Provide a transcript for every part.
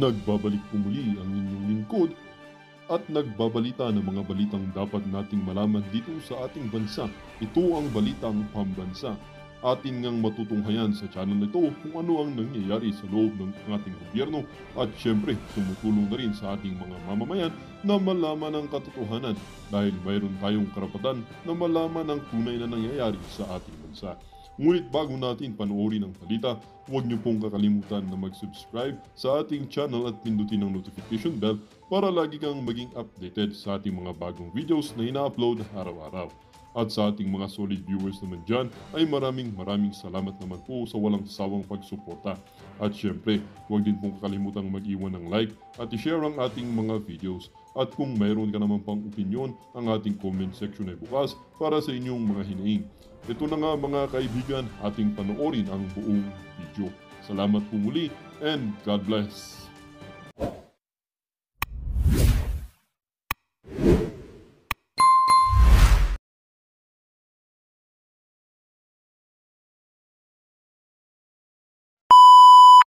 Nagbabalik po muli ang inyong lingkod at nagbabalita ng mga balitang dapat nating malaman dito sa ating bansa. Ito ang Balitang Pambansa. Atin ngang matutunghayan sa channel na ito kung ano ang nangyayari sa loob ng ating gobyerno at syempre tumutulong na rin sa ating mga mamamayan na malaman ang katotohanan dahil mayroon tayong karapatan na malaman ang tunay na nangyayari sa ating bansa. Ngunit bago natin panoorin ang balita, huwag niyo pong kakalimutan na mag-subscribe sa ating channel at pindutin ang notification bell para lagi kang maging updated sa ating mga bagong videos na ina-upload araw-araw. At sa ating mga solid viewers naman dyan ay maraming salamat naman po sa walang sawang pagsuporta. At syempre, huwag din pong kakalimutan mag-iwan ng like at i-share ang ating mga videos. At kung mayroon ka naman pang opinion, ang ating comment section ay bukas para sa inyong mga hinaing. Ito na nga mga kaibigan, ating panoorin ang buong video. Salamat po muli and God bless!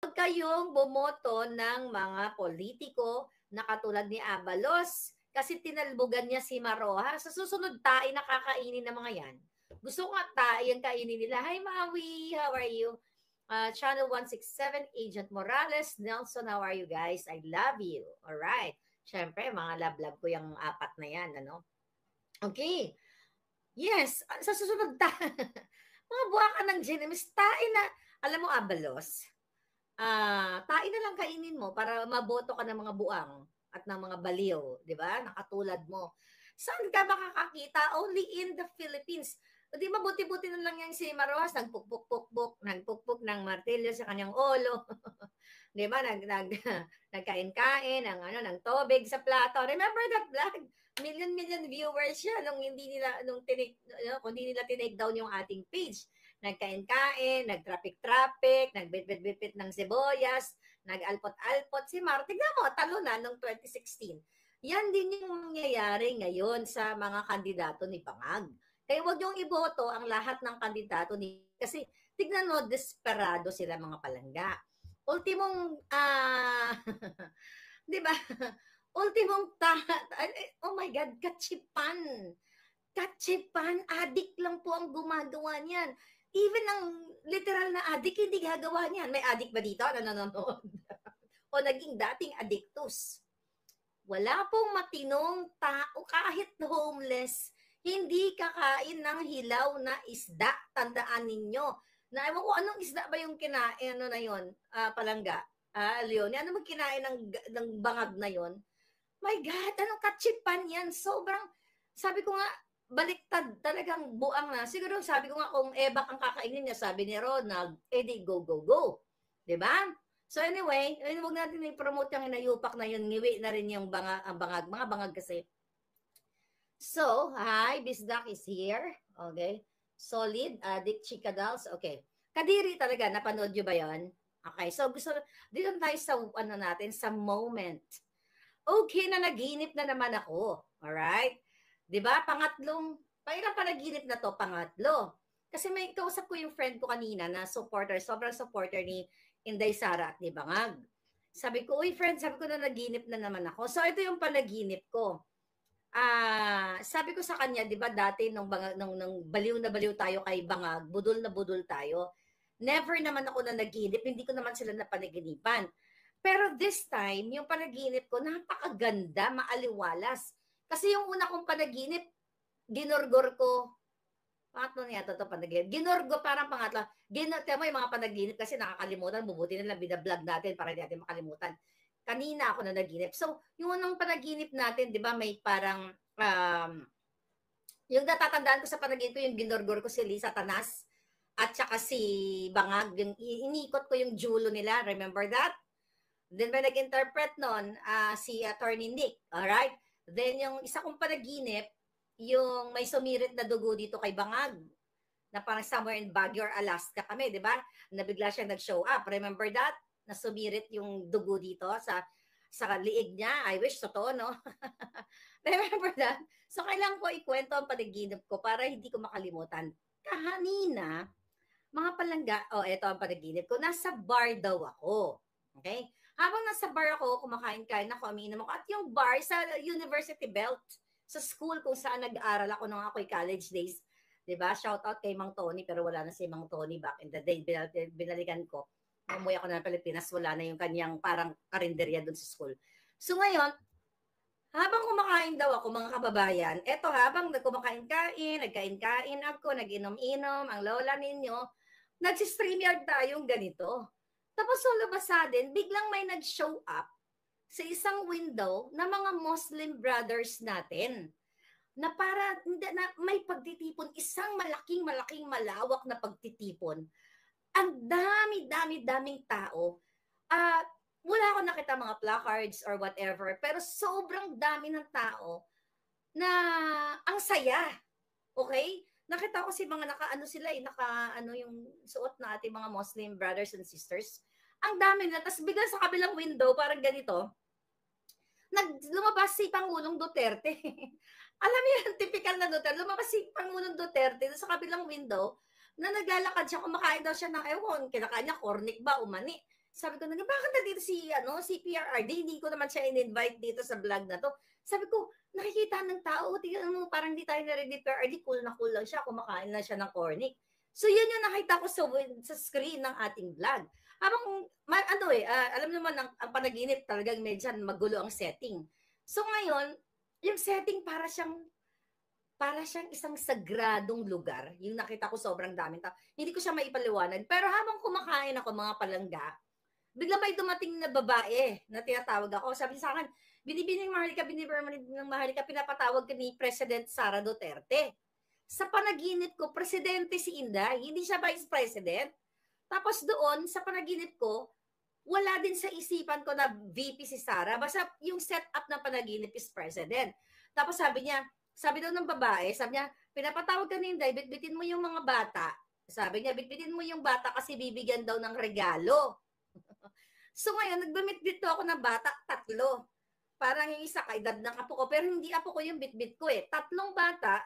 Huwag kayong bumoto ng mga politiko na katulad ni Abalos kasi tinalbugan niya si Maroha. Sa susunod tayo nakakainin ng mga yan. Gusto ko nga tayo ang kainin nila. Hi Maui, how are you? Channel 167, Agent Morales, Nelson, how are you guys? I love you. Alright. Siyempre, mga love-love ko yung apat na yan. Ano? Okay. Yes, sa susunod tayo. Mga buha ka ng Genemis, tayo na, alam mo Abalos, tain na lang kainin mo para maboto ka ng mga buang at ng mga baliw, di ba? Nakatulad mo. Saan ka makakakita? Only in the Philippines. Di mabuti-buti na lang yung si Maroas, nagpukpuk ng martilyo sa kanyang ulo. Di ba? Nagkain-kain ng tubig sa plato. Remember that vlog? Million viewers siya nung hindi nila tinake down yung ating page. Nagkain-kain, nagtraffic-traffic, nagbitbit-bit ng sibuyas, nag-alpot-alpot. Si Mar, tignan mo, talo na noong 2016. Yan din yung mangyayari ngayon sa mga kandidato ni Bangag. Kaya huwag yung iboto ang lahat ng kandidato kasi tignan mo, desperado sila mga palangga. Ultimong, di ba? Ultimong, oh my God, kachipan. Kachipan, adik lang po ang gumagawa niyan. Even ang literal na adik, hindi gagawa niyan. May adik ba dito na nanonood? O naging dating addictus. Wala pong matinong tao, kahit homeless, hindi kakain ng hilaw na isda. Tandaan ninyo. Na ewan ko anong isda ba yung kinain, ano na yun, palangga. Leon, ano bang kinain ng bangag na yon? My God, anong kachipan yan? Sobrang, sabi ko nga, baliktad talagang buang na. Siguro sabi ko nga kung ebak ang kakainin niya, sabi ni Ronald, edi go. Diba? So anyway, huwag natin i-promote yung inayupak na yun, ngiwi na rin yung mga bangag kasi. So, hi, Bisdak is here. Okay. Solid, Dick Chicadals. Okay. Kadiri talaga, napanood nyo ba yun? Okay, so gusto, dito tayo sa, sa moment. Okay na naginip na naman ako. Alright? Diba? Pangatlong, parang panaginip na to, pangatlo. Kasi may kausap ko yung friend ko kanina na supporter, sobrang supporter ni Inday Sara at ni Bangag. Sabi ko, uy friend, sabi ko na naginip na naman ako. So ito yung panaginip ko. Sabi ko sa kanya, di ba dati nung baliw na baliw tayo kay Bangag, budol na budol tayo, never naman ako na naginip, hindi ko naman sila napanaginipan. Pero this time, yung panaginip ko, napakaganda, maaliwalas. Kasi yung una kong panaginip, ginorgor ko, pangatlo na yata ito panaginip, ginorgor parang pangatlo, tiyan mo yung mga panaginip kasi nakakalimutan, bubuti na lang binablog natin para hindi natin makalimutan. Kanina ako na naginip. So, yung unang panaginip natin, di ba, may parang, yung natatandaan ko sa panaginip ko, yung ginorgor ko si Lisa Tanas, at saka si Bangag, yung inikot ko yung julo nila, remember that? Then may nag-interpret nun, si Attorney Nick. Alright? Then yung isa kong panaginip, yung may sumirit na dugo dito kay Bangag, na parang somewhere in Baguio or Alaska kami, di ba? Nabigla siyang nag-show up. Remember that? Na sumirit yung dugo dito sa liig niya. I wish totoo, no? Remember that? So, kailangan ko ikwento ang panaginip ko para hindi ko makalimutan. Kahanina, mga palangga, ito ang panaginip ko, nasa bar daw ako. Okay? habang nasa bar ako, kumakain-kain ako, umiinom ako, at yung bar sa University Belt, sa school kung saan nag-aaral ako nung ako'y college days, 'di ba? Shout out kay Mang Tony, pero wala na si Mang Tony back in the day. Binalikan ko. Umuwi ako ng Pilipinas, wala na yung kanyang parang karinderya doon sa school. So ngayon, habang kumakain daw ako mga kababayan, eto habang kumakain-kain, nagkain-kain ako, nag-inom-inom, ang lola ninyo, nag-StreamYard tayong ganito. Tapos all of a sudden, biglang may nag-show up sa isang window na mga Muslim brothers natin na para na may pagtitipon, isang malaking malawak na pagtitipon. Ang daming tao. Wala akong nakita mga placards or whatever, pero sobrang dami ng tao na ang saya. Okay? Nakita ko si mga naka-ano sila naka-ano yung suot na ating mga Muslim brothers and sisters. Ang dami na. Tapos bigla sa kabilang window, parang ganito, lumabas si Pangulong Duterte. Alam mo yan, typical na Duterte. Lumabas si Pangulong Duterte sa kabilang window na naglalakad siya, kumakain daw siya ng ewan, kinakain niya, cornic ba, umani. Sabi ko, bakit na dito si PRRD? Hindi ko naman siya in-invite dito sa vlog na to. Sabi ko, nakikita ng tao, tingnan mo, parang di tayo narinig ni PRRD, cool na cool lang siya, kumakain lang siya ng cornic. So yun yung nakita ko sa screen ng ating vlog. Habang, alam naman, ang panaginip talagang medyo magulo ang setting. So ngayon, yung setting para siyang isang sagradong lugar. Yung nakita ko sobrang daming tao. Hindi ko siya maipaliwanag. Pero habang kumakain ako mga palangga, bigla may dumating na babae na tinatawag ako. Sabi sa akin, binibining Maharlika, pinapatawag ka ni President Sara Duterte. Sa panaginip ko, presidente si Inday, hindi siya vice president. Tapos doon, sa panaginip ko, wala din sa isipan ko na VP si Sara. Basta yung setup ng panaginip is president. Tapos sabi daw ng babae, sabi niya, pinapatawag ka ni Inday, bitbitin mo yung mga bata. Sabi niya, bitbitin mo yung bata kasi bibigyan daw ng regalo. So ngayon, nagbibitbit ako ng bata, 3. Parang yung isa kaedad ng apo ko, pero hindi apo ko yung bitbit ko 3 bata.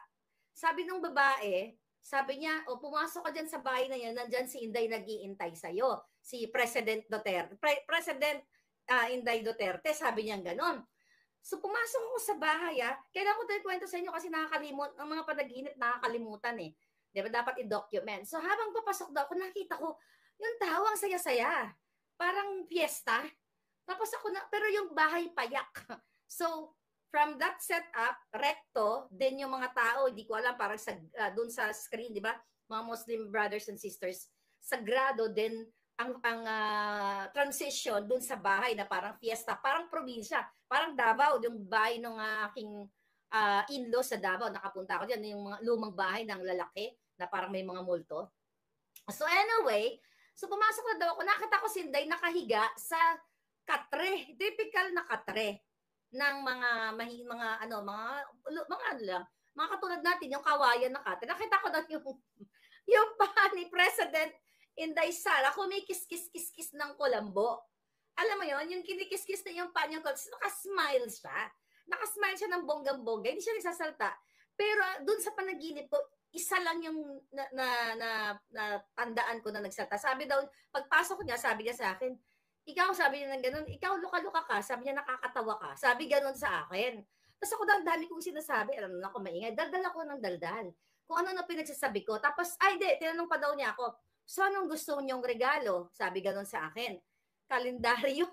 Sabi ng babae, sabi niya, pumasok ka dyan sa bahay na yan, nandyan si Inday nag-iintay sa'yo. Si President Duterte, President Inday Duterte, sabi niya gano'n. So pumasok ako sa bahay, kailangan ko tayo kwento sa inyo kasi nakakalimut, ang mga panaginip nakakalimutan Diba dapat i-document. So habang papasok daw ako, nakita ko, yung tao ang saya-saya. Parang fiesta. Tapos pero yung bahay payak. So, from that setup, recto, din yung mga tao, hindi ko alam, parang dun sa screen, di ba? Mga Muslim brothers and sisters, sagrado din ang transition dun sa bahay na parang fiesta, parang probinsya, parang Davao, yung bahay ng aking in-law sa Davao, nakapunta ako dyan, yung mga lumang bahay ng lalaki, na parang may mga multo. So anyway, so pumasok na daw ako, nakita ko si Inday nakahiga sa katre, typical na katre ng mga katulad natin, yung kawayan na katre. Nakita ko daw yung pa ni President Inday Sara, kumikis-kis-kis-kis ng kulambo. Alam mo yon, yung kinikis-kis na yung pa niya, nakasmile siya. Nakasmile siya ng bonggang-bongga, hindi siya nagsasalta. Pero dun sa panaginip ko, isa lang yung na tandaan ko na nagsalta. Sabi daw, pagpasok niya, sabi niya sa akin, sabi niya ng ganun, ikaw luka-luka ka, sabi niya nakakatawa ka, sabi ganun sa akin. Tapos ako daw, dami kong sinasabi, alam na ako maingay, daldal ako ng daldal. Kung ano na pinagsasabi ko. Tapos, tinanong pa daw niya ako, so anong gusto niyong regalo? Sabi ganun sa akin. Kalendaryo.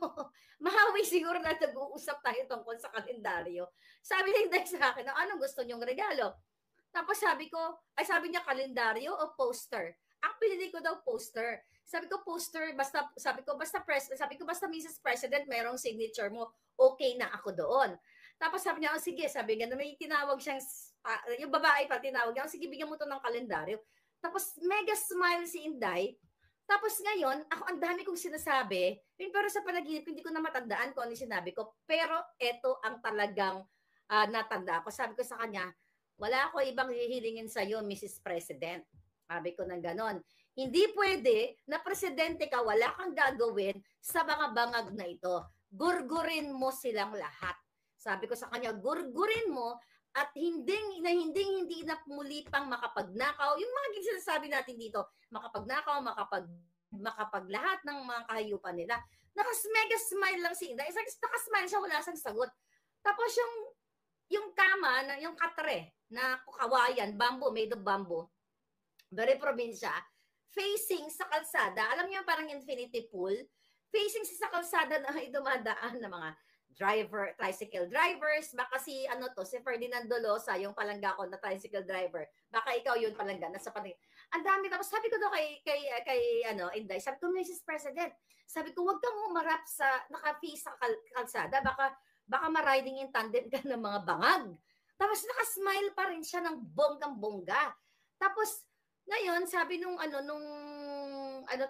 Mahawi siguro na nag-uusap tayo tungkol sa kalendaryo. Sabi niya sa akin, anong gusto niyong regalo? Tapos sabi niya kalendaryo o poster. Ang pinili ko daw poster. Sabi ko poster, basta Mrs. President, merong signature mo, okay na ako doon. Tapos sabi niya, sige, sabi niya, may tinawag siyang, yung babae pa tinawag niya, sige, bigyan mo to ng kalendaryo. Tapos mega smile si Inday. Tapos ngayon, ako ang dami kong sinasabi, pero sa panaginip, hindi ko na matandaan kung ano yung sinabi ko. Pero ito ang talagang natanda ko. Sabi ko sa kanya, wala ako ibang hihilingin sa iyo, Mrs. President. Sabi ko na ganon. Hindi pwede na presidente ka, wala kang gagawin sa mga bangag na ito. Gurgurin mo silang lahat. Sabi ko sa kanya, gurgurin mo at hindi na muli pang makapagnakaw. Yung mga sinasabi natin dito, makapagnakaw, makapaglahat ng mga kahayupan nila. Mega smile lang si Inday. Nakasmile siya, wala siyang sagot. Tapos yung kama, yung katre na kawayan, bamboo, made of bamboo, very probinsya, facing sa kalsada, alam niyo parang infinity pool, facing sa kalsada na dumadaan ng mga tricycle drivers, baka si si Ferdinand Dolosa, yung palangga ko na tricycle driver, baka ikaw yun palangga, nasa panig. Ang dami, tapos sabi ko daw kay Inday, sabi ko, Mrs. President, sabi ko, wag kang umarap sa, naka-face sa kalsada, baka ma-riding in tandem ka ng mga bangag. Tapos naka-smile pa rin siya ng bonggang-bongga. Tapos, ngayon, sabi nung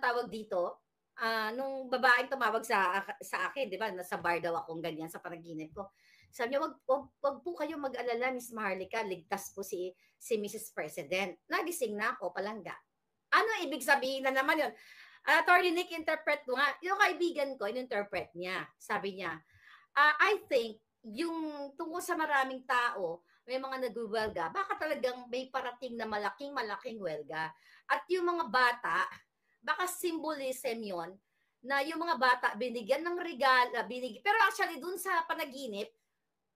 tawag dito, nung babaeng tumawag sa akin, di ba, nasa bar daw akong ganyan sa panaginip ko. Sabi niya, wag po kayo mag-alala, Miss Maharlika, ligtas po si Mrs. President. Nagising na ako, palangga. Ano ibig sabihin na naman yun? Attorney Nick, interpret mo nga. Yung kaibigan ko, in-interpret niya. Sabi niya, I think, yung tungkol sa maraming tao, may mga nagwelga, baka talagang may parating na malaking welga. At yung mga bata, baka symbolism yon na yung mga bata binigyan ng regalo, pero actually dun sa panaginip,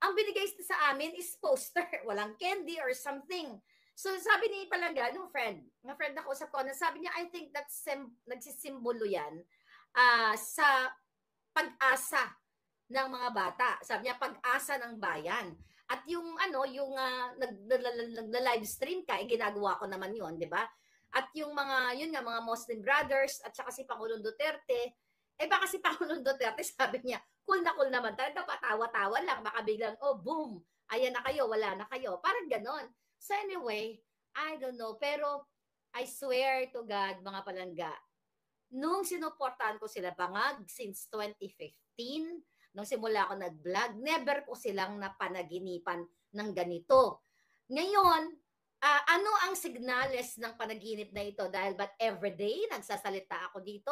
ang binigay sa amin is poster, walang candy or something. So sabi ni Palangga, nung friend na kausap ko, sabi niya, I think that's nagsisimbolo yan sa pag-asa ng mga bata. Sabi niya, pag-asa ng bayan. At yung nag-live stream ka, ginagawa ko naman yun, di ba? At yung mga Muslim brothers at saka si Pangulong Duterte, baka si Pangulong Duterte, sabi niya, cool naman talaga, patawa-tawa lang, baka biglang, oh boom, ayan na kayo, wala na kayo. Parang ganon. So anyway, I don't know, pero I swear to God, mga palangga, nung sinuportahan ko sila bangag since 2015, nung simula ako nag-vlog, never ko silang napanaginipan ng ganito. Ngayon, ano ang signales ng panaginip na ito? Dahil ba't everyday nagsasalita ako dito?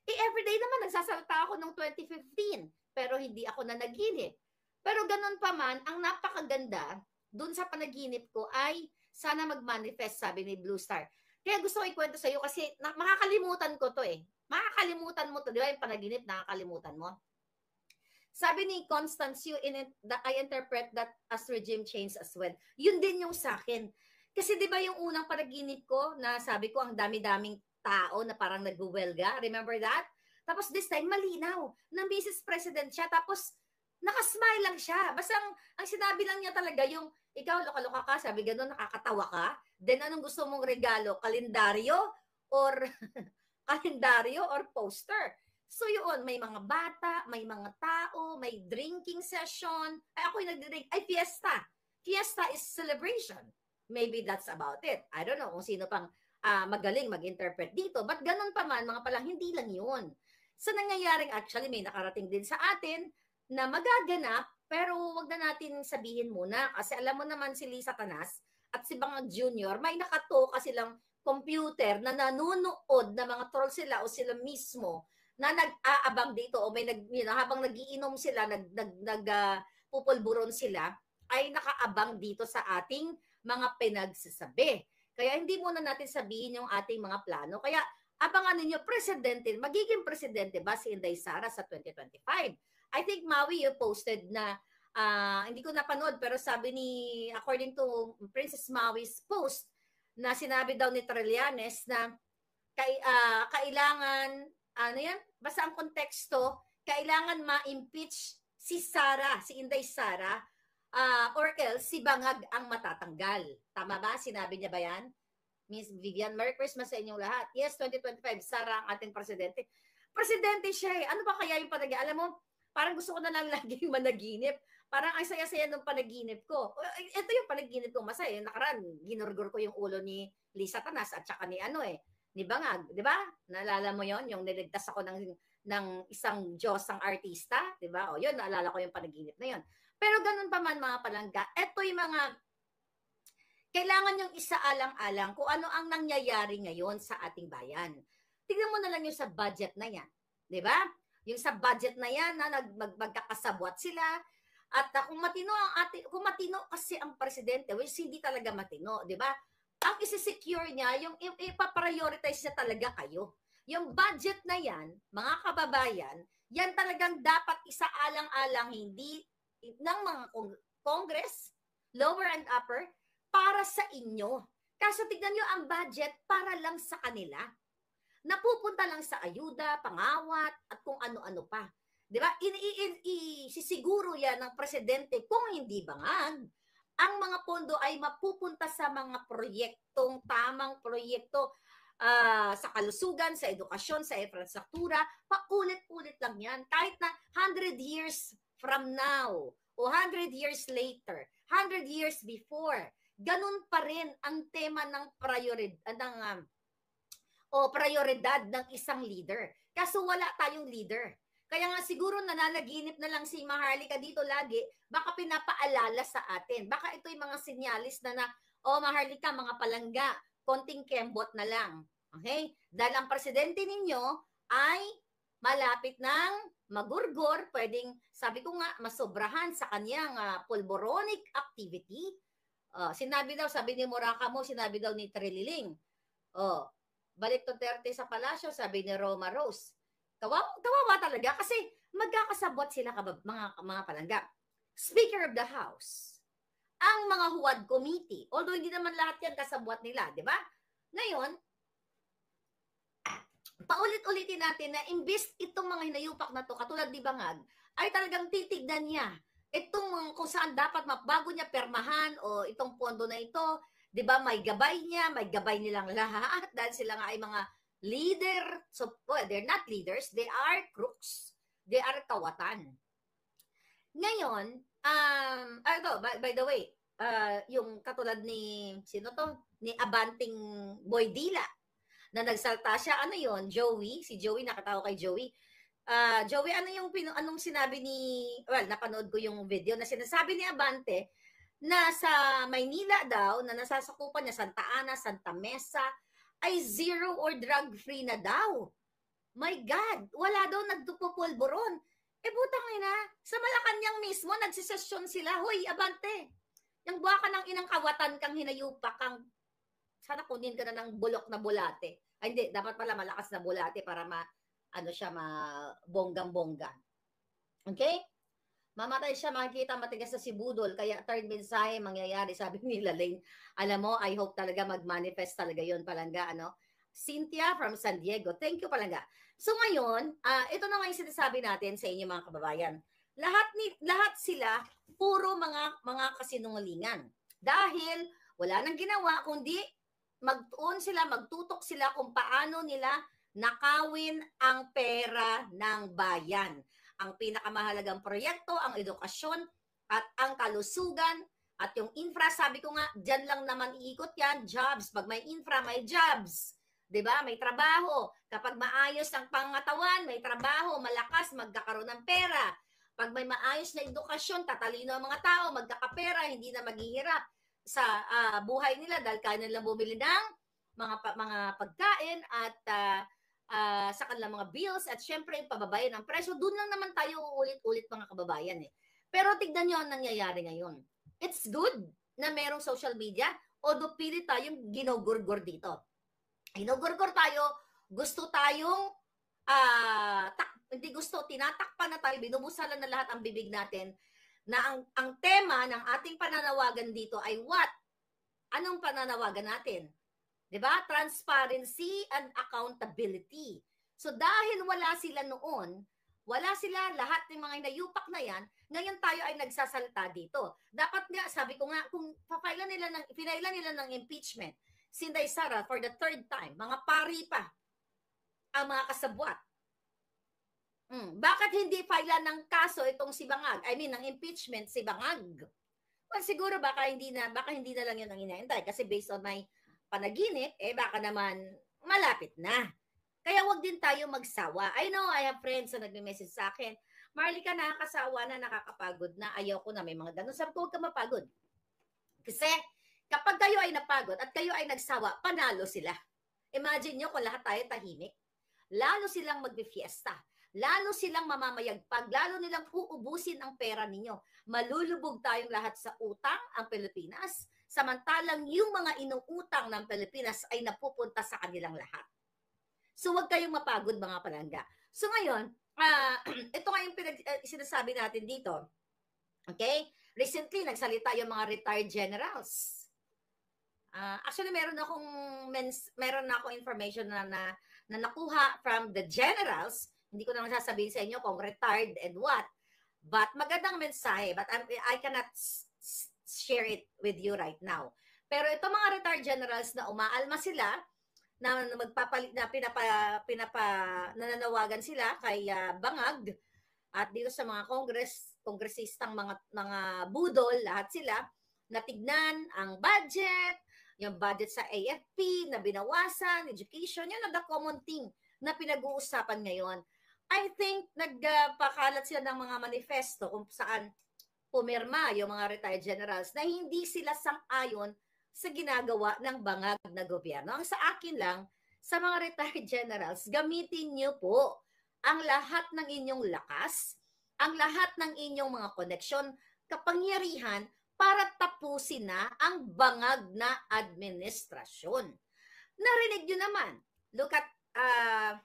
Everyday naman nagsasalita ako noong 2015, pero hindi ako nanaginip. Pero ganun pa man, ang napakaganda dun sa panaginip ko ay sana mag-manifest, sabi ni Blue Star. Kaya gusto ko ikwento sa iyo kasi makakalimutan ko to Makakalimutan mo to, di ba yung panaginip, nakakalimutan mo? Sabi ni Constance, I interpret that as regime change as well. Yun din yung sa akin. Kasi di ba yung unang panaginip ko na sabi ko ang dami-daming tao na parang nagbuwelga? Remember that? Tapos this time, malinaw na Mrs. President siya. Tapos nakasmile lang siya. Basta ang sinabi lang niya talaga yung ikaw, loka-loka ka, sabi gano'n, nakakatawa ka. Then anong gusto mong regalo? Kalendaryo or kalendaryo or poster? So yun, may mga bata, may mga tao, may drinking session. Ako yung nag-drink. Fiesta. Fiesta is celebration. Maybe that's about it. I don't know kung sino pang magaling mag-interpret dito. But ganun pa man, mga palang hindi lang yun. So nangyayaring actually, may nakarating din sa atin na magaganap, pero wag na natin sabihin muna. Kasi alam mo naman si Lisa Tanas at si Bangag Jr., may nakatoka silang computer na nanonood na mga troll sila o sila mismo na nag-aabang dito o may habang nagiinom sila, pupulburon sila, ay nakaabang dito sa ating mga pinagsasabi. Kaya hindi muna natin sabihin yung ating mga plano. Kaya abangan ninyo, magiging presidente ba si Inday Sara sa 2025? I think Maui, you posted na, hindi ko napanood, pero sabi according to Princess Maui's post, na sinabi daw ni Trillanes na kailangan, basta ang konteksto, kailangan ma-impeach si Inday Sara, or else si Bangag ang matatanggal. Tama ba? Sinabi niya ba yan? Miss Vivian, Merry Christmas sa inyong lahat. Yes, 2025, Sara ang ating presidente. Presidente siya eh. Ano ba kaya yung alam mo, parang gusto ko na lang laging managinip. Parang ang saya-saya ng panaginip ko. Ito yung panaginip ko masaya. Nakaraan, ginurgur ko yung ulo ni Lisa Tanas at saka ni ni Bangag, di ba? Naalala mo yon, yung niligtas ako ng isang Diyosang artista, di ba? O yun, naalala ko yung panaginip na yon. Pero ganun pa man mga palangga, eto yung mga kailangan yung isaalang-alang kung ano ang nangyayari ngayon sa ating bayan. Tingnan mo na lang yung sa budget na yan, di ba? Yung sa budget na yan, na magkakasabwat sila, at kung matino kasi ang presidente, which hindi talaga matino, di ba? Ang isi-secure niya, yung ipaprioritize niya talaga kayo. Yung budget na yan, mga kababayan, Yan talagang dapat isaalang-alang hindi ng mga Congress, lower and upper, para sa inyo. Kaso tignan nyo ang budget para lang sa kanila. Napupunta lang sa ayuda, pangawat, at kung ano-ano pa. Di ba? Isisiguro yan ng presidente kung hindi bangag. Ang mga pondo ay mapupunta sa mga tamang proyekto sa kalusugan, sa edukasyon, sa infrastruktura, paulit-ulit lang yan. Kahit na 100 years from now, o 100 years later, 100 years before, ganun pa rin ang tema ng prioridad ng isang leader. Kaso wala tayong leader. Kaya nga siguro nananaginip na lang si Maharlika dito lagi, baka pinapaalala sa atin. Baka ito yung mga sinyalis na Maharlika, mga palangga, konting kembot na lang. Okay? Dahil ang presidente ninyo ay malapit ng magurgor, pwedeng, sabi ko nga, masobrahan sa kanyang pulboronic activity. Sinabi daw, sabi ni Murakamo, sinabi daw ni Trililing. Balik Duterte sa palasyo, sabi ni Roma Rose. Kawawa talaga kasi magkakasabot sila mga palangga. Speaker of the House, ang mga huwad committee, although hindi naman lahat yan kasabwat nila, di ba? Ngayon, paulit-ulitin natin na imbis itong mga hinayupak na to, katulad ni Bangag, ay talagang titignan niya itong kung saan dapat bago niya permahan o itong pondo na ito, di ba, may gabay niya, may gabay nilang lahat dahil sila nga ay mga leader. So, well, they're not leaders, they are crooks. They are kawatan. Ngayon, by the way, yung katulad ni, sino to? Ni Abanting Boydila, na nagsalta siya, ano yon, Joey? Si Joey, nakatawa kay Joey. Joey, anong sinabi ni, well, napanood ko yung video na sinasabi ni Abante na sa Maynila daw, na nasasakupan niya Santa Ana, Santa Mesa, ay zero or drug-free na daw. My God, wala daw nagtupupulburon. Butang ina, sa Malacanang mismo, nagsisesyon sila, hoy, Abante, yung buha ka ng inang kawatan kang hinayupak, kang, sana kunin ka na ng bulok na bulate. Ay, hindi, dapat pala malakas na bulate para bonggang-bongga. Okay? Mamatay siya, makikita matigas na si Budol, kaya third mensahe mangyayari, sabi ni Lalaine. Alam mo, I hope talaga mag-manifest talaga yun, palangga, ano? Cynthia from San Diego. Thank you, palangga. So ngayon, ito na nga yung sinasabi natin sa inyo mga kababayan. Lahat sila, puro mga kasinungalingan. Dahil wala nang ginawa, kundi magtutok sila kung paano nila nakawin ang pera ng bayan. Ang pinakamahalagang proyekto, ang edukasyon at ang kalusugan at yung infra, sabi ko nga, dyan lang naman iikot yan, jobs. Pag may infra, may jobs. 'Di ba? May trabaho. Kapag maayos ang pangatawan, may trabaho, malakas, magkakaroon ng pera. Pag may maayos na edukasyon, tatalino ang mga tao, magkakapera, hindi na maghihirap sa buhay nila dahil kaya nilang bumili ng mga pagkain at sa kanilang mga bills at syempre yung pababayan ng presyo. Doon lang naman tayo uulit-ulit mga kababayan eh. Pero tignan nyo ang nangyayari ngayon. It's good na merong social media, although pilit tayong ginugurgur dito. Ginugurgur tayo, gusto tayong tinatakpan na tayo, binubusalan na lahat ang bibig natin na ang tema ng ating pananawagan dito ay what? Anong pananawagan natin? 'Di ba? Transparency and accountability. So dahil wala sila noon, wala sila, lahat ng mga inayupak na yan, ngayon tayo ay nagsasalta dito. Dapat nga, sabi ko nga, kung pinailan nila ng impeachment, si Inday Sara for the third time, mga pari pa ang mga kasabwat. Bakit hindi file ng kaso itong si Bangag? I mean, ng impeachment si Bangag. Well, siguro baka hindi na lang yun ang inaantay kasi based on my panaginip, baka naman malapit na. Kaya wag din tayo magsawa. I know, I have friends na nagme-message sa akin, Marlika, nakakasawa na, nakakapagod na, ayaw ko na, may mga ganun. Sabi ko, huwag ka mapagod. Kasi, kapag kayo ay napagod at kayo ay nagsawa, panalo sila. Imagine nyo kung lahat tayo tahimik. Lalo silang magbe-fiesta. Lalo silang mamamayagpag. Lalo nilang uubusin ang pera ninyo. Malulubog tayong lahat sa utang ang Pilipinas. Samantalang yung mga inuutang ng Pilipinas ay napupunta sa kanilang lahat. So, huwag kayong mapagod mga palangga. So, ngayon, ito nga yung sinasabi natin dito. Okay? Recently, nagsalita yung mga retired generals. Actually, meron na akong information na nakuha from the generals. Hindi ko na sasabihin sa inyo kung retired and what. But magandang mensahe. But I cannot share it with you right now. Pero ito mga retired generals na umaalma sila, na magpapalit na nananawagan sila kay Bangag at dito sa mga kongresistang mga budol, lahat sila natignan ang budget, yung budget sa AFP na binawasan, education, yun ang the common thing na pinag-uusapan ngayon. I think nagpakalat sila ng mga manifesto kung saan pumirma yung mga retired generals na hindi sila sang-ayon sa ginagawa ng bangag na gobyerno. Ang sa akin lang, sa mga retired generals, gamitin niyo po ang lahat ng inyong lakas, ang lahat ng inyong mga koneksyon, kapangyarihan para tapusin na ang bangag na administrasyon. Narinig nyo naman. Look at,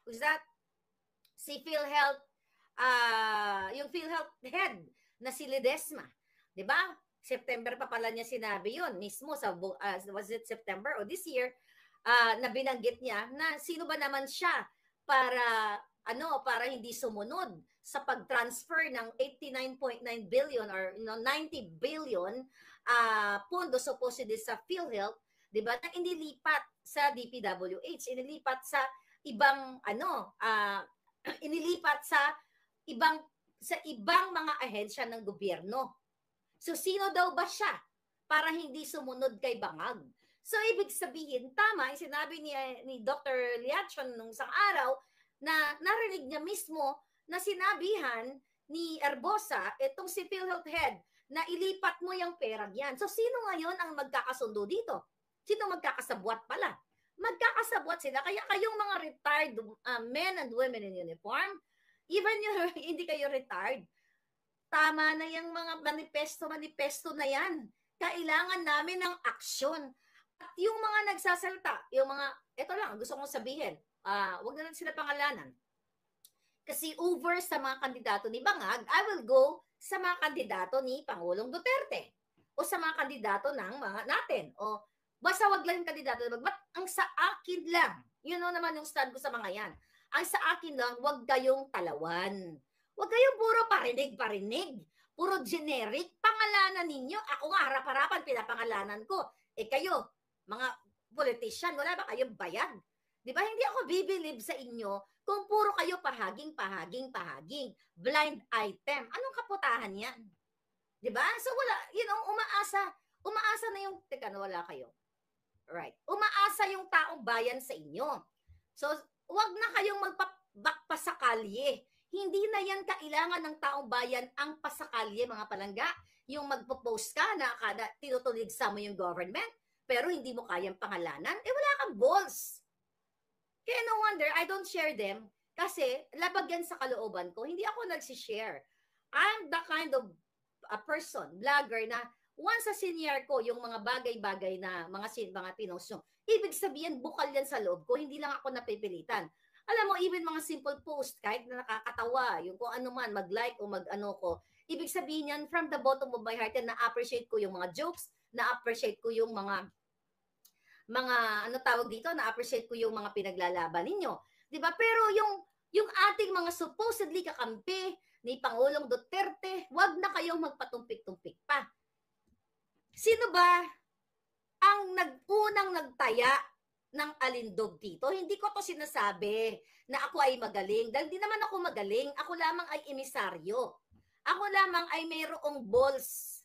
who's that? Si PhilHealth, yung PhilHealth head na si Ledesma. Diba? September pa pala niya sinabi yun mismo sa was it September o this year na binanggit niya na sino ba naman siya para hindi sumunod sa pag-transfer ng 89.9 billion or 90 billion pondo supposedly sa PhilHealth, 'di ba? Na inilipat sa DPWH, inilipat sa ibang inilipat sa ibang mga ahensya ng gobyerno. So, sino daw ba siya para hindi sumunod kay Bangag? So, ibig sabihin, tama, yung sinabi ni Dr. Liachon nung isang araw na narinig niya mismo na sinabihan ni Erbosa, itong si PhilHealth head, na ilipat mo yung perang yan. So, sino ngayon ang magkakasundo dito? Sino magkakasabwat pala? Magkakasabwat sila. Kaya kayong mga retired men and women in uniform, even hindi kayo retired, tama na yung mga manifesto na yan. Kailangan namin ng aksyon. At yung mga nagsasalita, yung mga, ito lang, gusto kong sabihin, wag na lang sila pangalanan. Kasi over sa mga kandidato ni Bangag, I will go sa mga kandidato ni Pangulong Duterte. O sa mga kandidato ng mga natin. O basta wag lang yung kandidato. But ang sa akin lang, yun naman yung stand ko sa mga yan. Ang sa akin lang, wag kayong talawan. Huwag kayong puro parinig. Puro generic. Pangalanan ninyo. Ako nga, harap-harapan, pinapangalanan ko. Kayo, mga politician, wala ba kayong bayad? Di ba? Hindi ako bibilib sa inyo kung puro kayo pahaging. Blind item. Anong kaputahan yan? Di ba? So, wala. Umaasa na yung, teka, wala kayo. Right. Umaasa yung taong bayan sa inyo. So, huwag na kayong magpabakpa sa kalye. Hindi na yan kailangan ng taong bayan ang pasakalye, mga palangga. Yung magpo-post ka na kada tinutuligsa mo yung government, pero hindi mo kayang pangalanan, wala kang balls. Kaya no wonder, I don't share them kasi labag yan sa kalooban ko. Hindi ako nagsishare. I'm the kind of a person, vlogger, na once sa senior ko, yung mga bagay-bagay na mga pinost nyo, ibig sabihin, bukal yan sa loob ko. Hindi lang ako napipilitan. Alam mo, even mga simple post, kahit na nakakatawa, yung kung ano man, mag-like o mag-ano ko, ibig sabihin yan, from the bottom of my heart, na-appreciate ko yung mga jokes, na-appreciate ko yung mga na-appreciate ko yung mga pinaglalaban ninyo. Diba? Pero yung ating mga supposedly kakampi ni Pangulong Duterte, wag na kayong magpatumpik-tumpik pa. Sino ba ang unang nagtaya ng alindog dito? Hindi ko to sinasabi na ako ay magaling. Dahil di naman ako magaling. Ako lamang ay emisaryo. Ako lamang ay mayroong balls.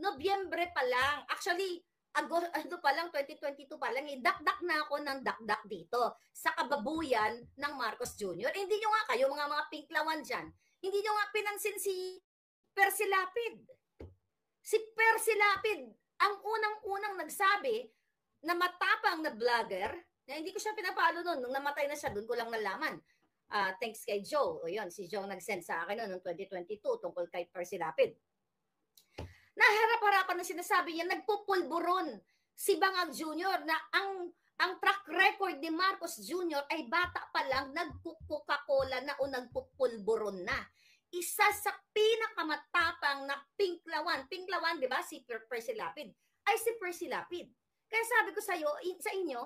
Nobyembre pa lang. Actually, 2022 pa lang, dakdak na ako ng dakdak dito sa kababuyan ng Marcos Jr. Hindi nyo nga kayo, mga pinklawan dyan, hindi nyo nga pinansin si Percy Lapid. Si Percy Lapid, ang unang-unang nagsabi na matapang na vlogger, na hindi ko siya pinapalo noon, nung namatay na siya, doon ko lang nalaman. Thanks kay Joe. O yun, si Joe nag-send sa akin noong 2022 tungkol kay Percy Lapid. Naharap-harapan na sinasabi niya, nagpupulburon si Bangag Jr. na ang Ang track record ni Marcos Jr. ay bata pa lang nag-Coca-Cola na o nagpupulburon na. Isa sa pinakamatapang na pinklawan, di ba, si Percy Lapid, ay si Percy Lapid. Kaya sabi ko sa inyo,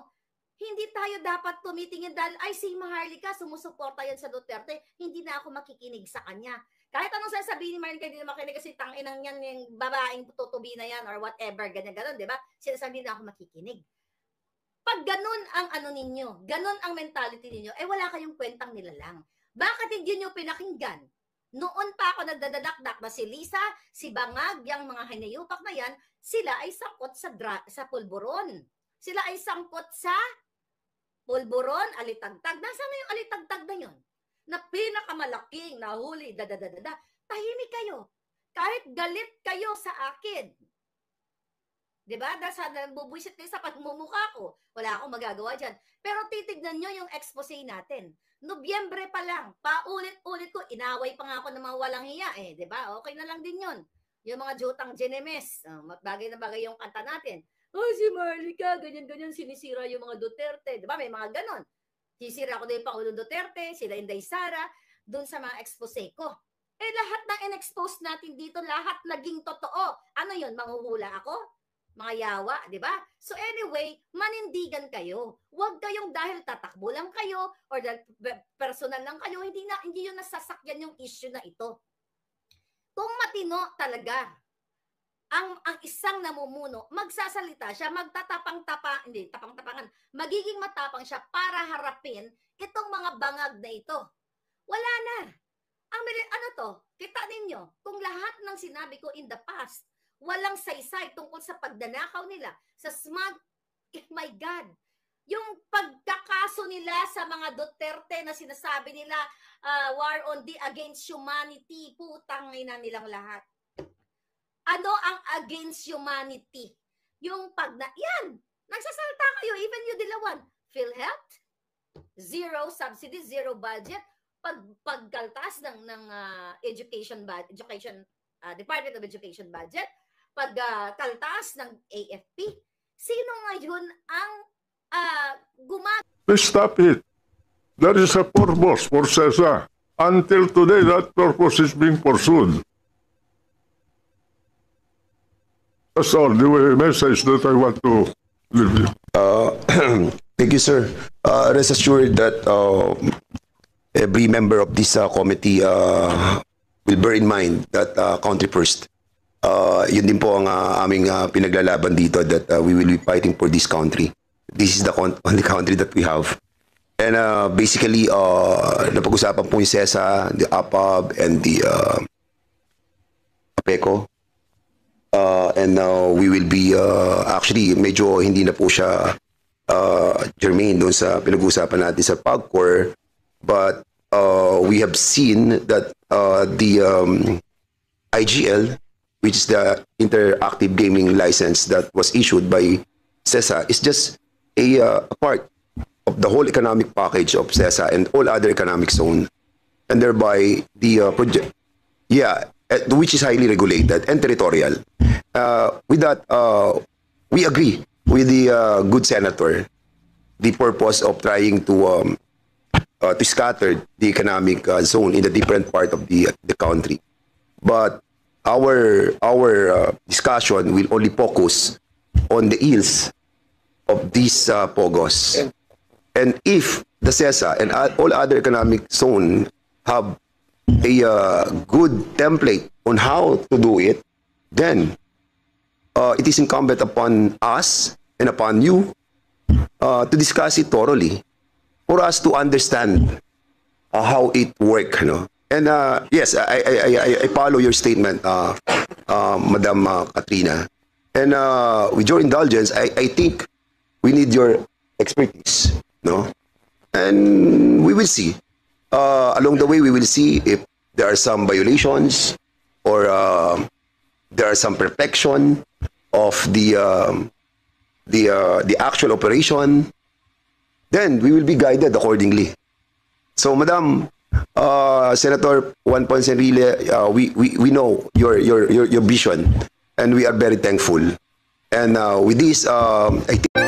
hindi tayo dapat tumitingin dahil ay si Maharlika, sumusuporta yan sa Duterte, hindi na ako makikinig sa kanya. Kahit anong sasabihin ni Maharlika, hindi na makinig kasi tanginang yan, yung babaeng tutubi na yan or whatever, ganyan-ganon, di ba? Sinasabi na ako makikinig. Pag ganun ang ano ninyo, ganun ang mentality ninyo, eh wala kayong kwentang nilalang. Bakit hindi nyo pinakinggan? Noon pa ako nagdadadakdak na si Lisa, si Bangag, yung mga hinayupak na yan, sila ay sangkot sa pulburon. Sila ay sangkot sa pulburon, alitagtag. Nasaan yung alitagtag na yun? Na pinakamalaking nahuli, tahimik kayo. Kahit galit kayo sa akin. Diba? Dahil bubuisit kayo sa pagmumukha ko. Wala akong magagawa dyan. Pero titignan nyo yung expose natin. Nobyembre pa lang, paulit-ulit ko, inaway pa nga ako ng mga walang hiya eh. Diba? Okay na lang din yun. Yung mga jutang Genemes, bagay na bagay yung kanta natin. Oh, si Maharlika, ganyan-ganyan, sinisira yung mga Duterte. Diba? May mga ganon. Sisira ko din yung Pangulo Duterte, sila Inday Sara, dun sa mga expose ko. Eh, lahat ng in-expose natin dito, lahat naging totoo. Ano yun? Manghuhula ako? Mga yawa, di ba? So anyway, manindigan kayo. Huwag kayong dahil tatakbo lang kayo or dahil personal lang kayo, hindi yun nasasakyan yung issue na ito. Kung matino talaga ang isang namumuno, magsasalita siya, tapang-tapangan, magiging matapang siya para harapin itong mga bangag na ito. Wala na. Ano to? Kita ninyo, kung lahat ng sinabi ko in the past, walang saysay tungkol sa pagdanakaw nila, sa smug, my God, yung pagkakaso nila sa mga Duterte na sinasabi nila, war on the against humanity, putang ina nilang lahat. Ano ang against humanity? Yung yan, nagsasalta kayo, even you Dilawan, PhilHealth, zero subsidy, zero budget, pagkaltas ng Department of Education budget, pagkaltas ng AFP, sino ngayon ang Please stop it. There is a purpose for CESA. Until today, that purpose is being pursued. That's all the message that I want to leave you. Thank you, sir. Rest assured that every member of this committee will bear in mind that country first. Yun din po ang aming pinaglalaban dito, that we will be fighting for this country. This is the only country that we have. And basically, napag-usapan po yung CESA, the APAB, and the APECO. And we will be, actually, medyo hindi na po siya germane doon sa pinag-uusapan natin sa PAGCOR. But we have seen that the IGL, which is the interactive gaming license that was issued by CESA, is just a part of the whole economic package of CESA and all other economic zone, and thereby the project, which is highly regulated and territorial. With that, we agree with the good senator, the purpose of trying to scatter the economic zone in the different part of the country. But our discussion will only focus on the ills of these POGOs. And if the CESA and all other economic zone have a good template on how to do it, then it is incumbent upon us and upon you to discuss it thoroughly for us to understand how it works. And yes, I follow your statement, Madam Katrina. And with your indulgence, I think we need your expertise, and we will see. Along the way, we will see if there are some violations or there are some perfection of the actual operation. Then we will be guided accordingly. So, Madam Senator Juan Ponce Enrile, we know your vision, and we are very thankful. And with this, I think.